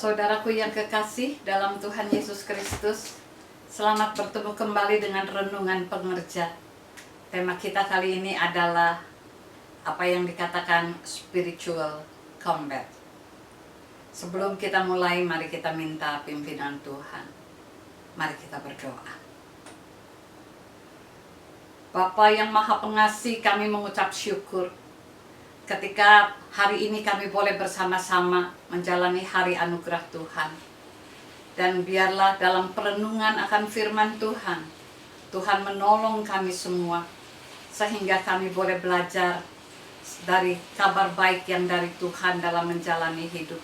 Saudaraku yang kekasih dalam Tuhan Yesus Kristus, selamat bertemu kembali dengan Renungan Pengerja. Tema kita kali ini adalah apa yang dikatakan spiritual combat. Sebelum kita mulai, mari kita minta pimpinan Tuhan. Mari kita berdoa. Bapa yang Maha Pengasih, kami mengucap syukur ketika hari ini kami boleh bersama-sama menjalani hari anugerah Tuhan. Dan biarlah dalam perenungan akan firman Tuhan, Tuhan menolong kami semua, sehingga kami boleh belajar dari kabar baik yang dari Tuhan dalam menjalani hidup.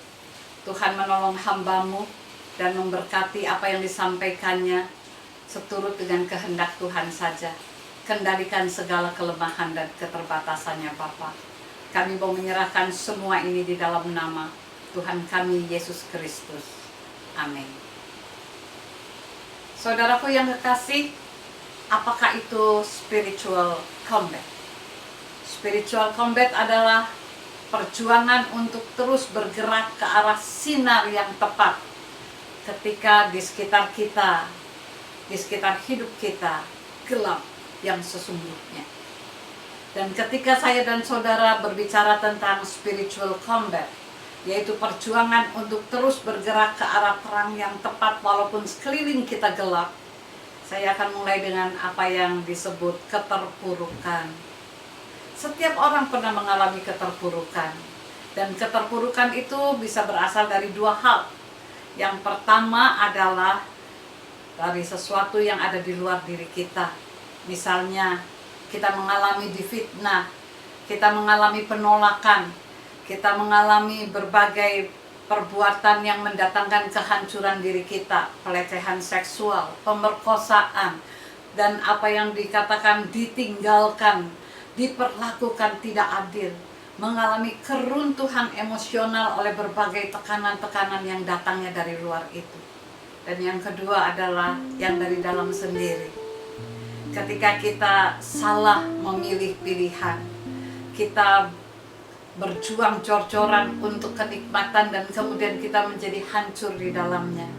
Tuhan menolong hamba-Mu dan memberkati apa yang disampaikannya seturut dengan kehendak Tuhan saja. Kendalikan segala kelemahan dan keterbatasannya Bapa. Kami mau menyerahkan semua ini di dalam nama Tuhan kami Yesus Kristus. Amin. Saudaraku yang kekasih, apakah itu spiritual combat? Spiritual combat adalah perjuangan untuk terus bergerak ke arah sinar yang tepat ketika di sekitar kita, di sekitar hidup kita, gelap yang sesungguhnya. Dan ketika saya dan saudara berbicara tentang spiritual combat, yaitu perjuangan untuk terus bergerak ke arah perang yang tepat walaupun sekeliling kita gelap, saya akan mulai dengan apa yang disebut keterpurukan. Setiap orang pernah mengalami keterpurukan, dan keterpurukan itu bisa berasal dari dua hal. Yang pertama adalah dari sesuatu yang ada di luar diri kita. Misalnya kita mengalami difitnah, kita mengalami penolakan, kita mengalami berbagai perbuatan yang mendatangkan kehancuran diri kita, pelecehan seksual, pemerkosaan, dan apa yang dikatakan ditinggalkan, diperlakukan tidak adil, mengalami keruntuhan emosional oleh berbagai tekanan-tekanan yang datangnya dari luar itu. Dan yang kedua adalah yang dari dalam sendiri. Ketika kita salah memilih pilihan, kita berjuang jor-joran untuk kenikmatan dan kemudian kita menjadi hancur di dalamnya.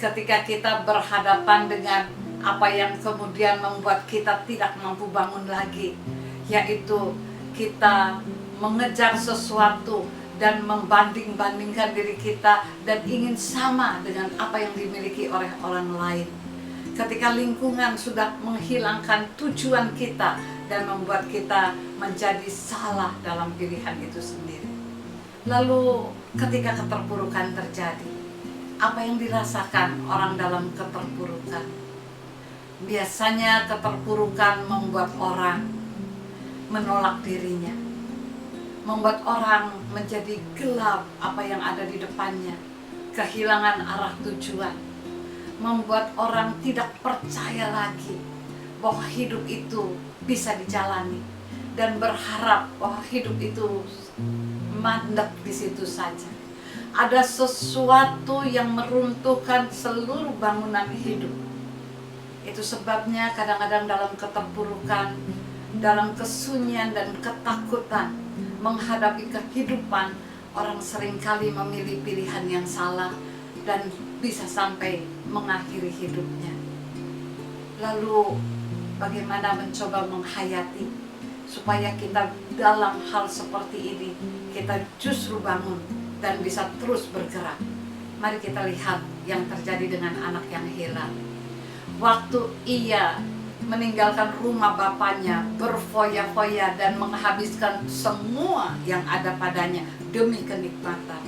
Ketika kita berhadapan dengan apa yang kemudian membuat kita tidak mampu bangun lagi, yaitu kita mengejar sesuatu dan membanding-bandingkan diri kita dan ingin sama dengan apa yang dimiliki oleh orang lain. Ketika lingkungan sudah menghilangkan tujuan kita dan membuat kita menjadi salah dalam pilihan itu sendiri. Lalu ketika keterpurukan terjadi, apa yang dirasakan orang dalam keterpurukan? Biasanya keterpurukan membuat orang menolak dirinya, membuat orang menjadi gelap apa yang ada di depannya, kehilangan arah tujuan, membuat orang tidak percaya lagi bahwa hidup itu bisa dijalani dan berharap bahwa hidup itu mandek di situ saja. Ada sesuatu yang meruntuhkan seluruh bangunan hidup. Itu sebabnya kadang-kadang dalam keterpurukan, dalam kesunyian dan ketakutan menghadapi kehidupan, orang seringkali memilih pilihan yang salah dan bisa sampai mengakhiri hidupnya. Lalu bagaimana mencoba menghayati supaya kita dalam hal seperti ini kita justru bangun dan bisa terus bergerak. Mari kita lihat yang terjadi dengan anak yang hilang. Waktu ia meninggalkan rumah bapaknya, berfoya-foya dan menghabiskan semua yang ada padanya demi kenikmatan,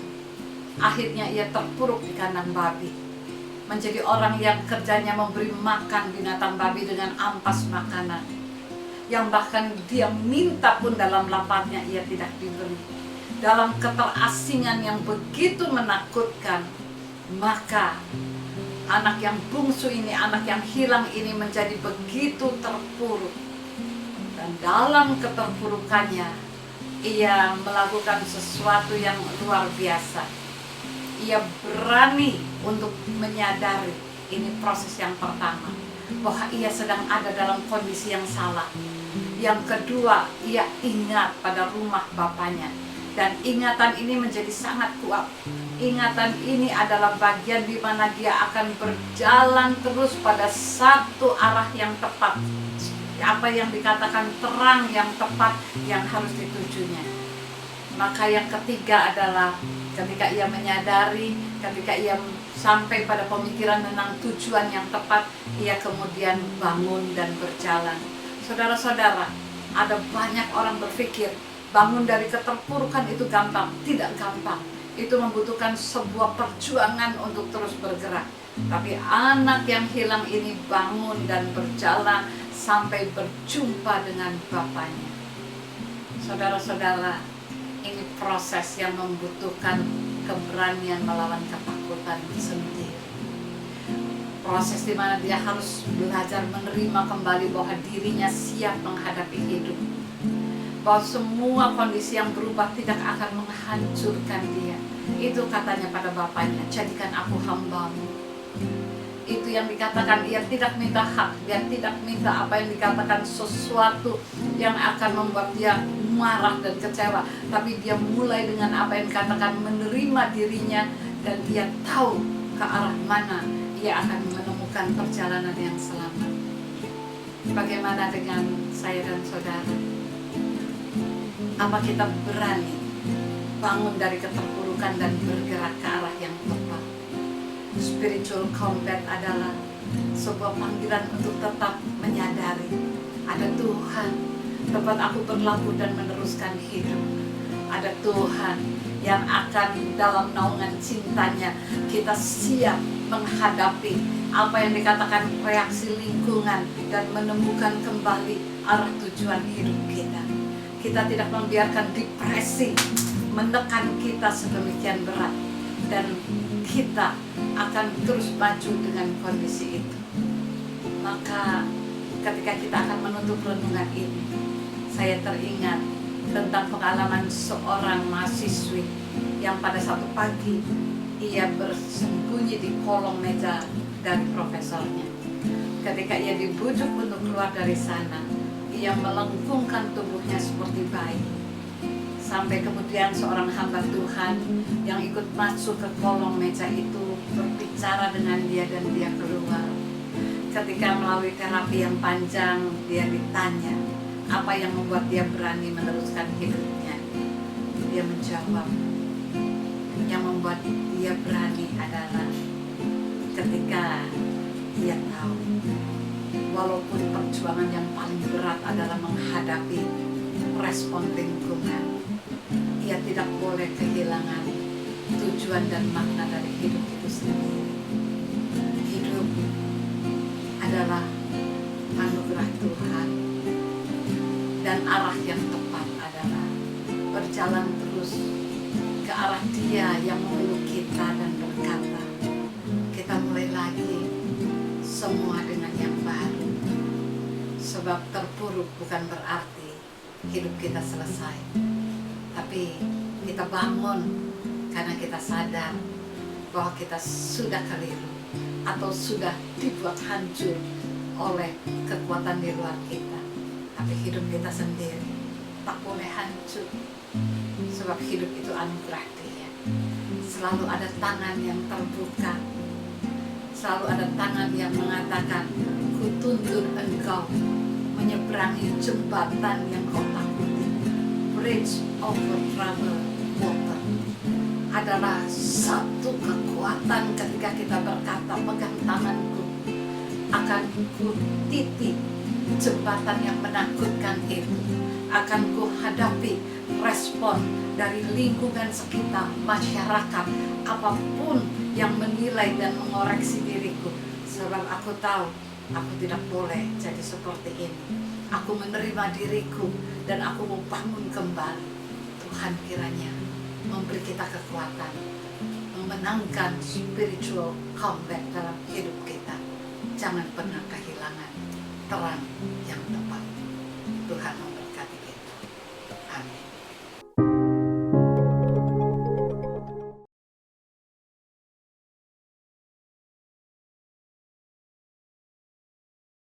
akhirnya ia terpuruk di kandang babi, menjadi orang yang kerjanya memberi makan binatang babi dengan ampas makanan, yang bahkan dia minta pun dalam laparnya ia tidak diberi. Dalam keterasingan yang begitu menakutkan, maka anak yang bungsu ini, anak yang hilang ini menjadi begitu terpuruk. Dan dalam keterpurukannya, ia melakukan sesuatu yang luar biasa. Ia berani untuk menyadari, ini proses yang pertama, bahwa ia sedang ada dalam kondisi yang salah. Yang kedua, ia ingat pada rumah bapaknya. Dan ingatan ini menjadi sangat kuat. ingatan ini adalah bagian di mana dia akan berjalan terus pada satu arah yang tepat. Apa yang dikatakan terang yang tepat yang harus ditujunya. Maka yang ketiga adalah ketika ia menyadari, ketika ia sampai pada pemikiran tentang tujuan yang tepat, ia kemudian bangun dan berjalan. Saudara-saudara, ada banyak orang berpikir bangun dari keterpurukan itu gampang. Tidak gampang. Itu membutuhkan sebuah perjuangan untuk terus bergerak. Tapi anak yang hilang ini bangun dan berjalan sampai berjumpa dengan Bapaknya. Saudara-saudara, ini proses yang membutuhkan keberanian melawan ketakutan sendiri. Proses di mana dia harus belajar menerima kembali bahwa dirinya siap menghadapi hidup. Bahwa semua kondisi yang berubah tidak akan menghancurkan dia. Itu katanya pada Bapaknya, jadikan aku hamba-Mu. Itu yang dikatakan, ia tidak minta hak, dia tidak minta apa yang dikatakan sesuatu yang akan membuat dia marah dan kecewa, tapi dia mulai dengan apa yang dikatakan menerima dirinya, dan dia tahu ke arah mana ia akan menemukan perjalanan yang selamat. Bagaimana dengan saya dan saudara? Apa kita berani bangun dari keterpurukan dan bergerak ke arah yang tepat? Spiritual combat adalah sebuah panggilan untuk tetap menyadari ada Tuhan tempat aku berlabuh dan meneruskan hidup. Ada Tuhan yang akan dalam naungan cintanya kita siap menghadapi apa yang dikatakan reaksi lingkungan dan menemukan kembali arah tujuan hidup kita. Kita tidak membiarkan depresi menekan kita sedemikian berat, dan kita akan terus maju dengan kondisi itu. Maka ketika kita akan menutup renungan ini, saya teringat tentang pengalaman seorang mahasiswi yang pada satu pagi ia bersembunyi di kolong meja dari profesornya. Ketika ia dibujuk untuk keluar dari sana, ia melengkungkan tubuhnya seperti bayi. Sampai kemudian seorang hamba Tuhan yang ikut masuk ke kolong meja itu berbicara dengan dia dan dia keluar. Ketika melalui terapi yang panjang, dia ditanya apa yang membuat dia berani meneruskan hidupnya. Dia menjawab, yang membuat dia berani adalah ketika dia tahu walaupun perjuangan yang paling berat adalah menghadapi respon lingkungan, ia tidak boleh kehilangan tujuan dan makna dari hidup itu sendiri. Hidup adalah anugerah Tuhan, dan arah yang tepat adalah berjalan terus ke arah Dia yang memeluk kita dan berkata, kita mulai lagi semua dengan yang baru. Sebab terpuruk bukan berarti hidup kita selesai, tapi kita bangun karena kita sadar bahwa kita sudah keliru atau sudah dibuat hancur oleh kekuatan di luar kita. Tapi hidup kita sendiri tak boleh hancur, sebab hidup itu anugerah Dia. Selalu ada tangan yang terbuka, selalu ada tangan yang mengatakan, kutuntun engkau menyeberangi jembatan yang kau takuti. Bridge over troubled water adalah satu kekuatan ketika kita berkata, pegang tanganku, akan ku titi jembatan yang menakutkan itu, akan ku hadapi respon dari lingkungan sekitar, masyarakat, apapun yang menilai dan mengoreksi diriku. Sebab aku tahu aku tidak boleh jadi seperti ini. Aku menerima diriku dan aku mau bangun kembali. Tuhan kiranya memberi kita kekuatan memenangkan spiritual combat dalam hidup kita. Jangan pernah kehilangan terang yang tepat.